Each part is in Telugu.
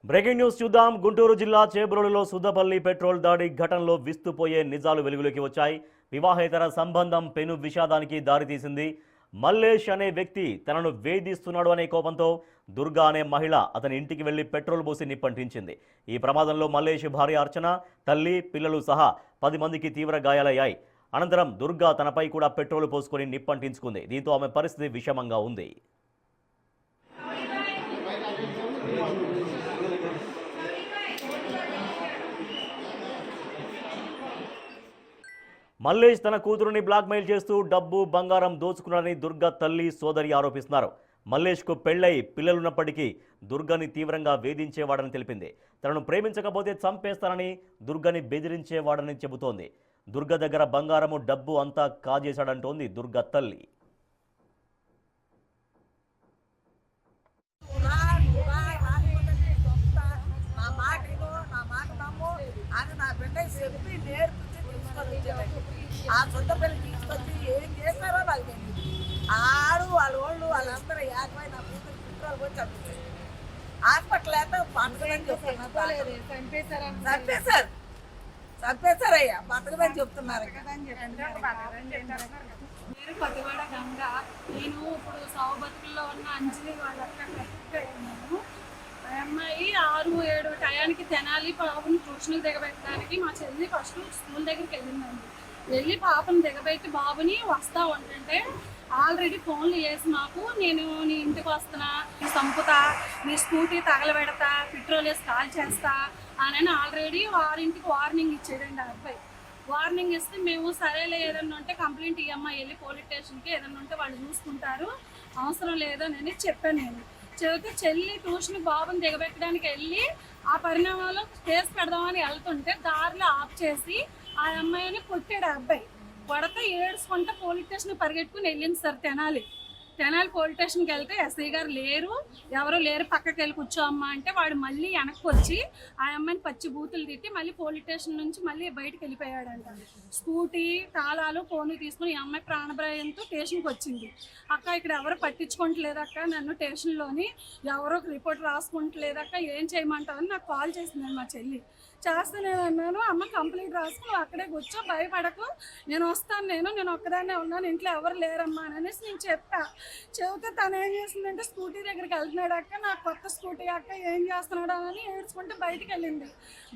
బ్రేకింగ్ న్యూస్ చూద్దాం. గుంటూరు జిల్లా చేబ్రోలులో సుద్దపల్లి పెట్రోల్ దాడి ఘటనలో విస్తుపోయే నిజాలు వెలుగులోకి వచ్చాయి. వివాహేతర సంబంధం పెను విషాదానికి దారితీసింది. మల్లేష్ అనే వ్యక్తి తనను వేధిస్తున్నాడు అనే కోపంతో దుర్గా అనే మహిళ అతని ఇంటికి వెళ్లి పెట్రోల్ పోసి నిప్పంటించింది. ఈ ప్రమాదంలో మల్లేష్ భార్య అర్చన, తల్లి, పిల్లలు సహా 10 మందికి తీవ్ర గాయాలయ్యాయి. అనంతరం దుర్గా తనపై కూడా పెట్రోల్ పోసుకొని నిప్పంటించుకుంది. దీంతో ఆమె పరిస్థితి విషమంగా ఉంది. మల్లేష్ తన కూతురుని బ్లాక్మెయిల్ చేస్తూ డబ్బు, బంగారం దోచుకున్నారని దుర్గా తల్లి, సోదరి ఆరోపిస్తున్నారు. మల్లేష్కు పెళ్లై పిల్లలున్నప్పటికీ దుర్గని తీవ్రంగా వేధించేవాడని తెలిపింది. తనను ప్రేమించకపోతే చంపేస్తానని దుర్గని బెదిరించేవాడని చెబుతోంది. దుర్గ దగ్గర బంగారము, డబ్బు అంతా కాజేశాడంటోంది దుర్గ తల్లి. ఆ సొంత పిల్లలు తీసుకొచ్చి ఏం చేస్తారో వాళ్ళు తెలియదు. ఆడు వాళ్ళ వాళ్ళు వాళ్ళందరూ ఏకమై నా కూతురు పెట్రోల్ పోయి చంపేశారు. హాస్పిటల్ అయితే బతకదని చెప్తున్నారు. చంపేశారయ్యా, బతకదని చెప్తున్నారు. నేను కొత్తవాడ గంగ. నేను ఇప్పుడు సావు బతుకుల్లో ఉన్న అంజలి వాళ్ళ అన్నాను. ఆ అమ్మాయి 6-7 టయానికి తెనాలి పాపను ట్యూషన్కి దిగబెట్టడానికి మా చెల్లి ఫస్ట్ స్కూల్ దగ్గరికి వెళ్ళిందండి. వెళ్ళి పాపను దిగబెట్టి బాబుని వస్తా ఉంటుంటే ఆల్రెడీ ఫోన్లు చేసి మాకు, నేను నీ ఇంటికి వస్తున్నా, నీ సంపుతా, నీ స్కూటీ తగలబెడతా, పెట్రోల్ వేసి కాల్ చేస్తా అని ఆల్రెడీ వారింటికి వార్నింగ్ ఇచ్చాడండి ఆ అబ్బాయి. వార్నింగ్ ఇస్తే మేము సరేలే, ఏదన్నా ఉంటే కంప్లైంట్ ఇవ్వమ్మా, వెళ్ళి పోలీస్ స్టేషన్కి, ఏదన్నా ఉంటే వాళ్ళు చూసుకుంటారు, అవసరం లేదని చెప్పాను. నేను చెబితే చెల్లి ట్యూషన్ బాబుని దిగబెట్టడానికి వెళ్ళి ఆ పరిణామాలు కేసు పెడదామని వెళ్తుంటే దారిలో ఆఫ్ చేసి ఆ అమ్మాయిని కొట్టాడు. ఆ అబ్బాయి కొడతా ఏడ్చుకుంటే పోలీస్ స్టేషన్కి పరిగెట్టుకుని వెళ్ళింది సార్. తెనాలి పోలీస్ స్టేషన్కి వెళ్తే ఎస్ఐ గారు లేరు, ఎవరు లేరు, పక్కకి వెళ్ళి కూర్చోమ్మా అంటే వాడు మళ్ళీ వెనక్కి వచ్చి ఆ అమ్మాయిని పచ్చి బూతులు తిట్టి మళ్ళీ పోలీస్ స్టేషన్ నుంచి మళ్ళీ బయటకు వెళ్ళిపోయాడంట. స్కూటీ, తాళాలు, ఫోన్ తీసుకుని ఈ అమ్మాయి ప్రాణభయంతో స్టేషన్కి వచ్చింది. అక్క ఇక్కడ ఎవరు పట్టించుకోవట్లేదక్క, నన్ను స్టేషన్లోని ఎవరో రిపోర్ట్ రాసుకుంటలేదక్క, ఏం చేయమంటావని నాకు కాల్ చేసింది మా చెల్లి. చేస్తే నేను అన్నాను, అమ్మ కంప్లైంట్ రాసుకుని అక్కడే కూర్చో, భయపడకు, నేను వస్తాను, నేను ఒక్కదాన్నే ఉన్నాను, ఇంట్లో ఎవరు లేరమ్మా అనేసి నేను చెబితే తను ఏం చేసిందంటే స్కూటీ దగ్గరికి వెళ్తున్నాడు అక్క, నాకు కొత్త స్కూటీ అక్క, ఏం చేస్తున్నాడు అని ఏడ్చుకుంటే బయటికి వెళ్ళింది.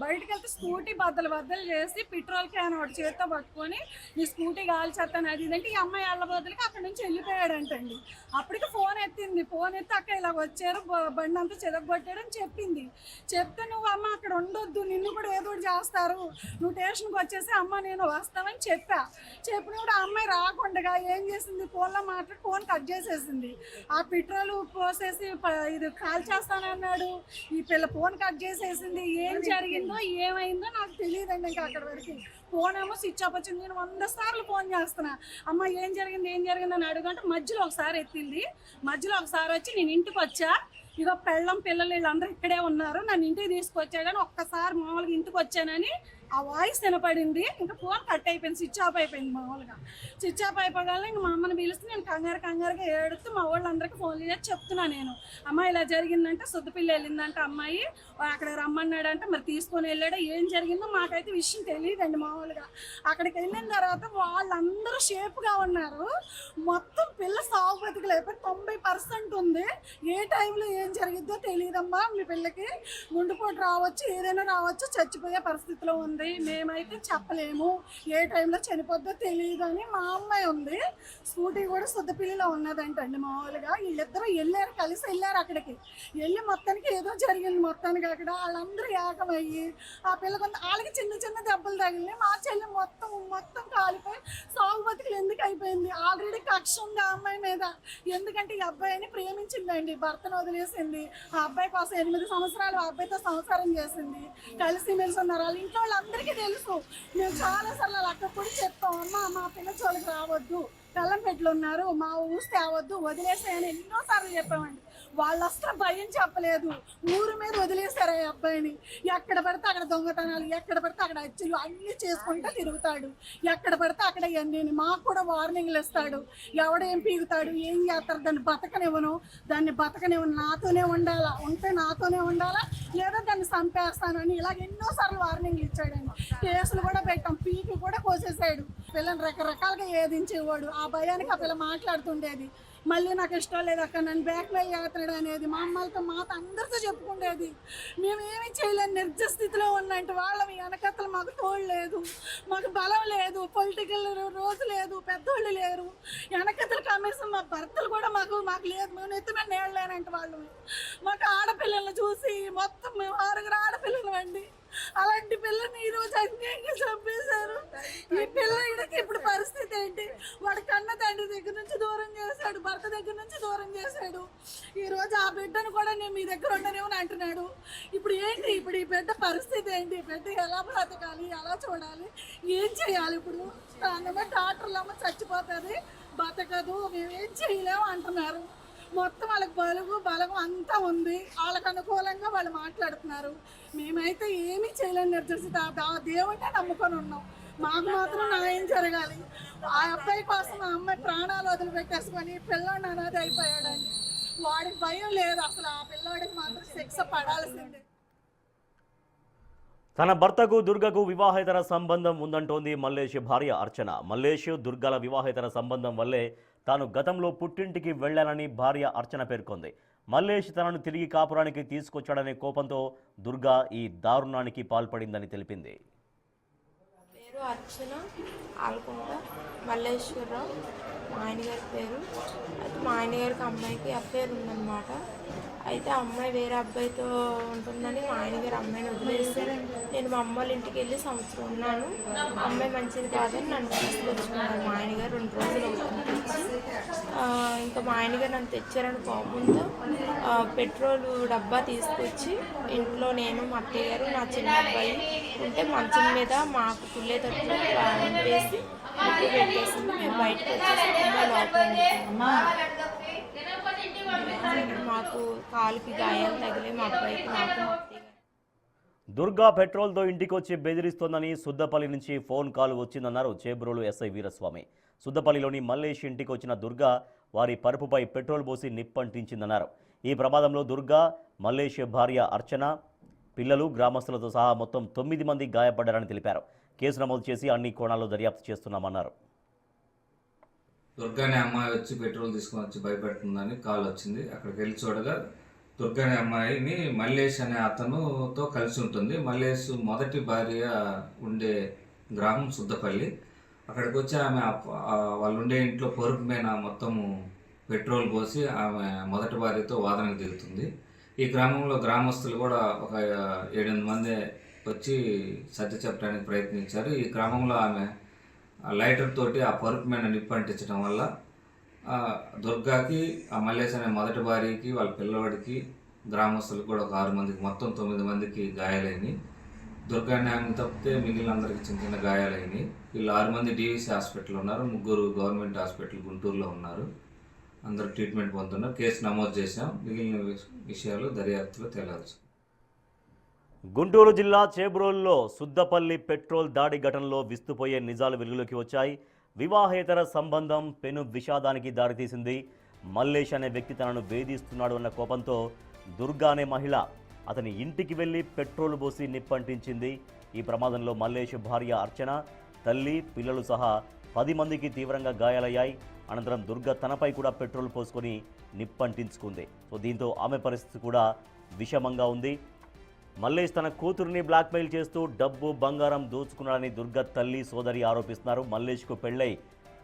బయటికి వెళ్తే స్కూటీ బద్దలు చేసి పెట్రోల్ క్యాన్ ఒకటి చేతితో పట్టుకొని ఈ స్కూటీ కాల్చేస్తాను అది ఇదంటే ఈ అమ్మాయి వాళ్ళ బదులకి అక్కడి నుంచి వెళ్ళిపోయాడంటండి. అప్పటికి ఫోన్ ఎత్తింది. ఫోన్ ఎత్తి అక్క ఇలా వచ్చారు, బండి అంతా చెదగొట్టాడని చెప్పింది. చెప్తే నువ్వు అమ్మ అక్కడ ఉండొద్దు, నిన్ను కూడా ఏదో ఒకటి చేస్తారు, నువ్వు స్టేషన్కి వచ్చేసి అమ్మ నేను వస్తామని చెప్పినప్పుడు ఆ అమ్మాయి రాకుండా ఏం చేసింది, ఫోన్లో మాట్లాడి ఫోన్ కట్ చేసేసింది. ఆ పెట్రోల్ పోసేసి ఇది కాల్ చేస్తానన్నాడు, ఈ పిల్ల ఫోన్ కట్ చేసేసింది. ఏం జరిగిందో ఏమైందో నాకు తెలియదండి. ఇంకా అక్కడ వరకు ఫోన్ ఏమో స్విచ్ ఆఫ్ వచ్చింది. నేను 100 సార్లు ఫోన్ చేస్తున్నా, అమ్మ ఏం జరిగింది అని అడుగుంటే మధ్యలో ఒకసారి ఎత్తింది. మధ్యలో ఒకసారి వచ్చి నేను ఇంటికి వచ్చా, ఇక పెళ్ళం పిల్లలు వీళ్ళందరూ ఇక్కడే ఉన్నారు, నన్ను ఇంటికి తీసుకొచ్చాడని ఒక్కసారి మామూలుగా ఇంటికి వచ్చానని ఆ వాయిస్ వినపడింది. ఇంకా ఫోన్ కట్ అయిపోయింది, స్విచ్ ఆఫ్ అయిపోయింది. మామూలుగా స్విచ్ ఆఫ్ అయిపోగానే ఇంక మా అమ్మని పిలిస్తే నేను కంగారుగా ఏడుస్తూ మా వాళ్ళందరికీ ఫోన్ చేసి చెప్తున్నా. నేను అమ్మ ఇలా జరిగిందంటే సుద్దపిల్లి వెళ్ళిందంటే అమ్మాయి అక్కడ రమ్మన్నాడంటే మరి తీసుకొని వెళ్ళాడో ఏం జరిగిందో మాకైతే విషయం తెలియదండి. మామూలుగా అక్కడికి వెళ్ళిన తర్వాత వాళ్ళందరూ షేప్గా ఉన్నారు. మొత్తం పిల్ల సాగు బతికలేకపోయి 90% ఉంది. ఏ టైంలో ఏం జరిగిద్దో తెలియదమ్మా, మీ పిల్లకి గుండెపోటు రావచ్చు, ఏదైనా రావచ్చు, చచ్చిపోయే పరిస్థితిలో ఉంది, మేమైతే చెప్పలేము, ఏ టైంలో చనిపోద్దో తెలియదు అని మా అమ్మాయి ఉంది. స్కూటీ కూడా సుద్దపిల్లిలో ఉన్నదంటండి. మామూలుగా వీళ్ళిద్దరూ వెళ్ళారు, కలిసి వెళ్ళారు. అక్కడికి వెళ్ళి మొత్తానికి ఏదో జరిగింది. మొత్తానికి అక్కడ వాళ్ళందరూ ఏకమయ్యి ఆ పిల్ల కొంత వాళ్ళకి చిన్న దెబ్బలు తగిలినాయి. మా చెల్లి మొత్తం కాలిపోయి సాగు బతుకులు ఎందుకు అయిపోయింది. ఆల్రెడీ కక్ష ఉంది ఆ అమ్మాయి మీద. ఎందుకంటే ఈ అబ్బాయిని ప్రేమించిందండి, భర్తను వదిలేసింది. ఆ అబ్బాయి కోసం 8 సంవత్సరాలు ఆ అబ్బాయితో సంసారం చేసింది, కలిసిమెలిసి ఉన్నారు. వాళ్ళ ఇంట్లో వాళ్ళందరికీ తెలుసు. మేము చాలాసార్లు వాళ్ళ అక్క కూడా చెప్తాం, అమ్మ మా పిల్ల చోళ్ళకి రావద్దు, కళ్ళంపెట్లు ఉన్నారు, మా ఊసి తేవద్దు, వదిలేసాయని ఎన్నోసార్లు చెప్పామండి. వాళ్ళు అసలు భయం చెప్పలేదు. ఊరు మీద వదిలేశారు ఆ అబ్బాయిని. ఎక్కడ పడితే అక్కడ దొంగతనాలు, ఎక్కడ పడితే అక్కడ హత్యలు అన్నీ చేసుకుంటూ తిరుగుతాడు. ఎక్కడ పడితే అక్కడ ఇవన్నీ మాకు కూడా వార్నింగ్లు ఇస్తాడు. ఎవడేం పీగుతాడు, ఏం చేస్తారు, దాన్ని బతకనివ్వను, నాతోనే ఉండాలా, ఉంటే నాతోనే ఉండాలా, లేదా దాన్ని చంపేస్తానని ఇలాగ ఎన్నోసార్లు వార్నింగ్లు ఇచ్చాడండి. కేసులు కూడా పెట్టాం, పీకి కూడా కోసేసాడు. పిల్లని రకరకాలుగా ఏదించేవాడు. ఆ భయానికి ఆ పిల్ల మాట్లాడుతుండేది. మళ్ళీ నాకు ఇష్టం లేదు అక్కడ నన్ను బ్యాక్మెయిల్ చేస్తున్నాడు అనేది మా అమ్మలతో మాతో అందరితో చెప్పుకునేది. మేము ఏమీ చేయలేని నిర్జస్థితిలో ఉన్నట్టు వాళ్ళ వెనకత్తలు మాకు తోడు లేదు, మాకు బలం లేదు, పొలిటికల్ రోజు లేదు, పెద్దోళ్ళు లేరు, వెనకత్తలు కమిషన్ మా భర్తలు కూడా మాకు లేదు. మేము ఎత్తున నేడలేనంటే వాళ్ళు మాకు ఆడపిల్లలను చూసి మొత్తం మేము 6 ఆడపిల్లలు అండి. అలాంటి పిల్లని ఈరోజు అన్యాయంగా చంపేశారు. ఈ పిల్లడికి ఇప్పుడు పరిస్థితి ఏంటి? వాడి కన్న తండ్రి దగ్గర నుంచి దూరం చేశాడు, భర్త దగ్గర నుంచి దూరం చేశాడు. ఈరోజు ఆ బిడ్డను కూడా నేను మీ దగ్గర ఉండనేమని అంటున్నాడు. ఇప్పుడు ఏంటి? ఇప్పుడు ఈ బిడ్డ పరిస్థితి ఏంటి? బిడ్డ ఎలా బ్రతకాలి, ఎలా చూడాలి, ఏం చేయాలి? ఇప్పుడు అన్నమాట డాక్టర్లు అమ్మ చచ్చిపోతుంది, బతకదు, మేమేం చేయలేము అంటున్నారు. మొత్తం వాళ్ళకి బలం అంతా ఉంది. వాళ్ళకు అనుకూలంగా వాళ్ళు మాట్లాడుతున్నారు. మేమైతే ఏమీ చేయలేని నిర్దేశిత దేవుడినే నమ్ముకొని ఉన్నాం. మాకు మాత్రం న్యాయం జరగాలి. ఆ అబ్బాయి కోసం ఆ అమ్మాయి ప్రాణాలు వదిలిపెట్టేసుకొని పిల్లాడిని అనాథ అయిపోయాడండి. వాడికి భయం లేదు అసలు. ఆ పిల్లాడికి మాత్రం శిక్ష పడాల్సిందే. తన భర్తకు దుర్గకు వివాహేతర సంబంధం ఉందంటోంది మల్లేష్ భార్య అర్చన. మల్లేష్ దుర్గల వివాహేతర సంబంధం వల్లే తాను గతంలో పుట్టింటికి వెళ్లానని భార్య అర్చన పేర్కొంది. మల్లేష్ తనను తిరిగి కాపురానికి తీసుకొచ్చాడనే కోపంతో దుర్గా ఈ దారుణానికి పాల్పడిందని తెలిపింది. పేరు అర్చన ఆల్కొండ మల్లేశ్వరరావు, మా ఆయన గారి పేరు. అయితే మా ఆయన గారికి అమ్మాయికి అఫేర్ ఉందన్నమాట. అయితే ఆ అమ్మాయి వేరే అబ్బాయితో ఉంటుందని మా ఆయన గారు అమ్మాయిని వదిలేసి నేను మా అమ్మ వాళ్ళ ఇంటికి వెళ్ళి సంవత్సరం ఉన్నాను. అమ్మాయి మంచిది కాదని నన్ను తీసుకొచ్చుకున్నాను. మా ఆయన గారు 2 రోజులు వచ్చి ఇంకా మా ఆయన గారు నన్ను తెచ్చారని కోపంతో పెట్రోల్ డబ్బా తీసుకొచ్చి ఇంట్లో నేను, మా అత్తయ్య గారు, నా చిన్న అబ్బాయి ఉంటే మంచం మీద మాకు తుల్లేటట్లు వేసి ముక్కు పెట్టేసింది. మేము బయటకు వచ్చేసి మాకు కాలుకి గాయాలు తగిలే, మా అబ్బాయికి, నాకు, మా అత్తయ్య. దుర్గా పెట్రోల్తో ఇంటికొచ్చి బెదిరిస్తోందని సుద్దపల్లి నుంచి ఫోన్ కాల్ వచ్చిందన్నారు చేబ్రోలు ఎస్ఐ వీరస్వామి. సుద్దపల్లిలోని మల్లేష్ ఇంటికి వచ్చిన దుర్గా వారి పరుపుపై పెట్రోల్ పోసి నిప్పంటించిందన్నారు. ఈ ప్రమాదంలో దుర్గా, మల్లేష్ భార్య అర్చన, పిల్లలు, గ్రామస్తులతో సహా మొత్తం 9 మంది గాయపడ్డారని తెలిపారు. కేసు నమోదు చేసి అన్ని కోణాల్లో దర్యాప్తు చేస్తున్నామన్నారు. దుర్గానే అమ్మాయి వచ్చి పెట్రోల్ తీసుకొని వచ్చి భయపెడుతుందని కాల్ వచ్చింది. అక్కడికి వెళ్ళి చూడగా దుర్గానే అమ్మాయిని మల్లేష్ అనే అతనుతో కలిసి ఉంటుంది. మల్లేష్ మొదటి భార్య ఉండే గ్రామం సుద్దపల్లి. అక్కడికి వచ్చి ఆమె వాళ్ళు ఉండే ఇంట్లో పరుపు మీద మొత్తము పెట్రోల్ పోసి ఆమె మొదటి భార్యతో వాదనకు దిగుతుంది. ఈ గ్రామంలో గ్రామస్తులు కూడా ఒక 7-8 మంది వచ్చి సర్ది చెప్పడానికి ప్రయత్నించారు. ఈ క్రమంలో ఆమె లైటర్ తోటి ఆ పరుపు మీద నిప్పంటించడం వల్ల దుర్గాకి, ఆ మల్లేష్ అనే మొదటి భార్యకి, వాళ్ళ పిల్లవాడికి, గ్రామస్తులకు కూడా ఒక 6 మందికి, మొత్తం 9 మందికి గాయాలైనవి. దుర్గాని ఆమె తప్పితే మిగిలిన అందరికీ చిన్న చిన్న గాయాలైనవి. వీళ్ళు 6 మంది డీవీసీ హాస్పిటల్లో ఉన్నారు, 3 గవర్నమెంట్ హాస్పిటల్ గుంటూరులో ఉన్నారు. అందరూ ట్రీట్మెంట్ పొందుతున్నారు. కేసు నమోదు చేశాం. మిగిలిన విషయాలు దర్యాప్తులో తేలాల్సి. గుంటూరు జిల్లా చేబ్రోలులో సుద్దపల్లి పెట్రోల్ దాడి ఘటనలో విస్తుపోయే నిజాలు వెలుగులోకి వచ్చాయి. వివాహేతర సంబంధం పెను విషాదానికి దారితీసింది. మల్లేష్ అనే వ్యక్తి తనను వేధిస్తున్నాడు అన్న కోపంతో దుర్గా అనే మహిళ అతని ఇంటికి వెళ్లి పెట్రోల్ పోసి నిప్పంటించింది. ఈ ప్రమాదంలో మల్లేష్ భార్య అర్చన, తల్లి, పిల్లలు సహా 10 మందికి తీవ్రంగా గాయాలయ్యాయి. అనంతరం దుర్గా తనపై కూడా పెట్రోల్ పోసుకొని నిప్పంటించుకుంది. సో దీంతో ఆమె పరిస్థితి కూడా విషమంగా ఉంది. మల్లేష్ తన కూతురిని బ్లాక్మెయిల్ చేస్తూ డబ్బు, బంగారం దోచుకున్నాడని దుర్గ తల్లి, సోదరి ఆరోపిస్తున్నారు. మల్లేష్కు పెళ్ళై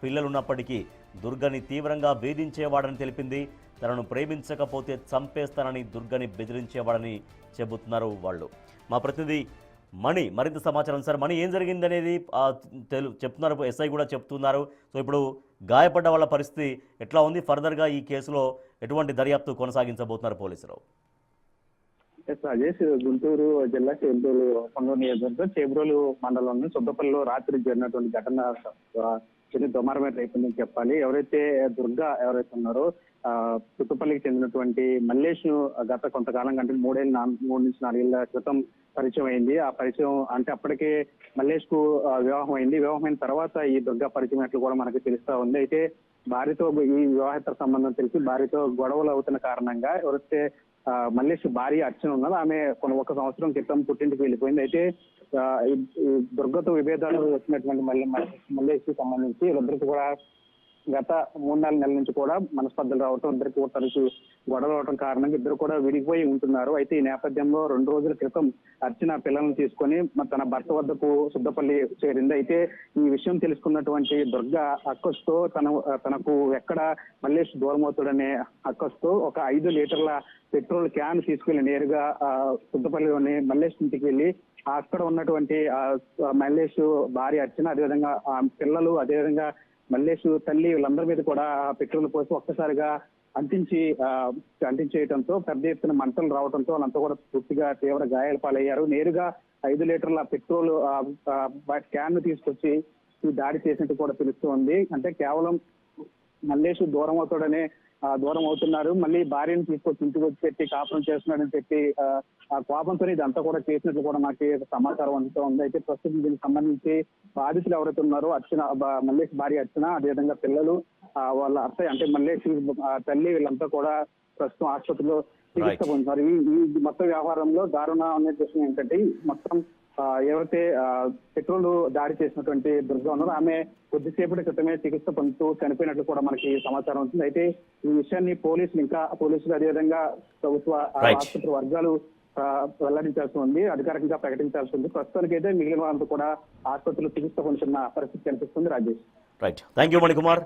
పిల్లలున్నప్పటికీ దుర్గని తీవ్రంగా వేధించేవాడని తెలిపింది. తనను ప్రేమించకపోతే చంపేస్తానని దుర్గని బెదిరించేవాడని చెబుతున్నారు వాళ్ళు. మా ప్రతినిధి మణి మరింత సమాచారం. సార్ మణి, ఏం జరిగిందనేది చెప్తున్నారు, ఎస్ఐ కూడా చెప్తున్నారు. సో ఇప్పుడు గాయపడ్డ వాళ్ళ పరిస్థితి ఎట్లా ఉంది? ఫర్దర్గా ఈ కేసులో ఎటువంటి దర్యాప్తు కొనసాగించబోతున్నారు పోలీసులు? రాజేష్, గుంటూరు జిల్లా చేబ్రోలు కొన్నూరు నియోజకవర్గం చేబ్రోలు మండలంలో సుద్దపల్లిలో రాత్రి జరిగినటువంటి ఘటన ఇది దుమారమైన అయిపోయిందని చెప్పాలి. ఎవరైతే దుర్గా ఎవరైతే ఉన్నారో పుట్టుపల్లికి చెందినటువంటి మల్లేష్ ను గత కొంతకాలం అంటే 3 నుంచి 4 ఏళ్ల క్రితం పరిచయం అయింది. ఆ పరిచయం అంటే అప్పటికే మల్లేష్ కు వివాహం అయింది. వివాహమైన తర్వాత ఈ దుర్గా పరిచయం అయినట్లు కూడా మనకి తెలుస్తా ఉంది. అయితే భార్యతో ఈ వివాహేతర సంబంధం తెలిసి భార్యతో గొడవలు అవుతున్న కారణంగా ఎవరైతే మల్లేష్ భార్య అర్చన ఉన్నదో ఆమె 1 సంవత్సరం క్రితం పుట్టింటికి వెళ్ళిపోయింది. అయితే ఈ దుర్గతో విభేదాలు వచ్చినటువంటి మల్లేష్ కి సంబంధించి వీళ్ళిద్దరికి కూడా గత 3-4 నెలల నుంచి కూడా మనస్పర్ధలు రావటం, ఇద్దరికి కూడా తరచు గొడవలు అవడం కారణంగా ఇద్దరు కూడా విడిపోయి ఉంటున్నారు. అయితే ఈ నేపథ్యంలో 2 రోజుల క్రితం అర్చన పిల్లలను తీసుకొని తన భర్త వద్దకు సుద్దపల్లి చేరింది. అయితే ఈ విషయం తెలుసుకున్నటువంటి దుర్గా అక్కస్తో తనకు ఎక్కడ మల్లేష్ దూరం అవుతాడనే అక్కస్తో ఒక 5 లీటర్ల పెట్రోల్ క్యాన్ తీసుకెళ్లి నేరుగా సుద్దపల్లిలోని మల్లేష్ ఇంటికి వెళ్లి అక్కడ ఉన్నటువంటి మల్లేష్ భార్య అర్చన, అదేవిధంగా పిల్లలు, అదేవిధంగా మల్లేష్ తల్లి వీళ్ళందరి మీద కూడా పెట్రోల్ పోసి ఒక్కసారిగా అంటించేయడంతో పెద్ద ఎత్తున మంటలు రావడంతో వాళ్ళంతా కూడా పూర్తిగా తీవ్ర గాయాల పాలయ్యారు. నేరుగా 5 లీటర్ల పెట్రోల్ క్యాన్ తీసుకొచ్చి ఈ దాడి చేసినట్టు కూడా తెలుస్తోంది. అంటే కేవలం మల్లేష్ దూరం అవుతున్నారు, మళ్ళీ భార్యను తీసుకొచ్చి ఇంటికి వచ్చి పెట్టి కాపురం చేస్తున్నాడని చెప్పి ఆ కోపంతో ఇదంతా కూడా చేసినట్లు కూడా మనకి సమాచారం అందుతూ ఉంది. అయితే ప్రస్తుతం దీనికి సంబంధించి బాధితులు ఎవరైతే ఉన్నారో మల్లేష్ భార్య అర్చన, అదేవిధంగా పిల్లలు, వాళ్ళ అత్తయ్య అంటే మల్లేష్ తల్లి వీళ్ళంతా కూడా ప్రస్తుతం ఆసుపత్రిలో చికిత్స పొందుతున్నారు. ఈ మొత్తం వ్యవహారంలో దారుణమైన విషయం ఏంటంటే మొత్తం ఎవరైతే పెట్రోల్ దాడి చేసినటువంటి దుర్గా ఉన్నారో ఆమె కొద్దిసేపటి క్రితమే చికిత్స పొందుతూ చనిపోయినట్లు కూడా మనకి సమాచారం ఉంటుంది. అయితే ఈ విషయాన్ని పోలీసులు అదేవిధంగా ప్రభుత్వ ఆసుపత్రి వర్గాలు వెల్లడించాల్సి ఉంది, అధికారికంగా ప్రకటించాల్సి ఉంది. ప్రస్తుతానికి అయితే మిగిలిన వాళ్ళంతా కూడా ఆసుపత్రిలో చికిత్స పొందుతున్న పరిస్థితి కనిపిస్తుంది. Rajesh. Right, thank you Manikumar.